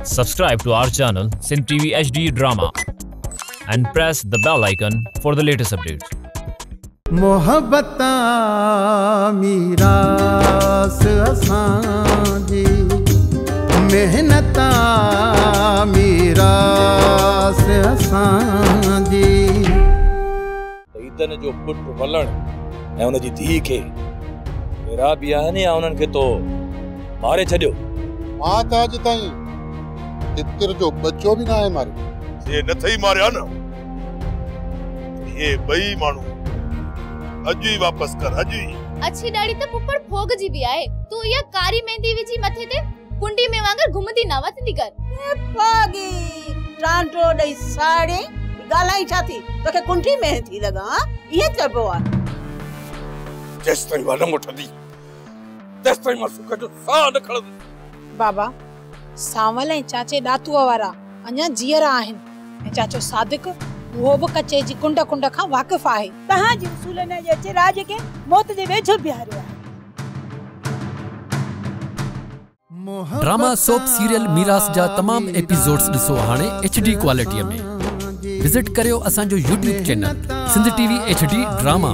Subscribe to our channel Sindh TV HD Drama and press the bell icon for the latest updates. मोहब्बता मीरास असांजी मेहनता मीरास असांजी Eden जो पुट वलण ऐं उन जी धी खे मेरा बि आहिनि या उन्हनि खे तो मारे छॾियो? मां त अॼु ताईं तितर जो बच्चो बि न आहे मारियो। ये न थई मारिया न, ये ॿई माण्हू अॼु ई वापस कर, अॼु ई। अच्छी ॾाढी त पुपड़ भोग जी भी आहे। तू या कारी मेहंदी विझी मथे ते कुंडी में वांगर घुमदी ना वतंदी कर। पागी ट्रांटो ॾई साड़ी गालाई छा थी तोखे कुंडी में थी लगा ये चबो आ। जेस ताईं वॾम उठंदी तेस ताईं मां सुख जो साह न खणंदुसि। बाबा सावल ऐं चाचे ॾातूअ वारा अञा जीअरा आहिनि ऐं चाचो सादिक वो भी कच्चे जी कुंड कुंड खां वाकिफ आहे। तहां जी उसूल ने जे राज के मौत जे वेझो बिहारियो आहे। ड्रामा सोप सीरियल मीरास जा तमाम एपिसोड्स ॾिसो हाणे HD क्वालिटीअ में। विजिट करियो असांजो YouTube channel Sindh TV HD drama.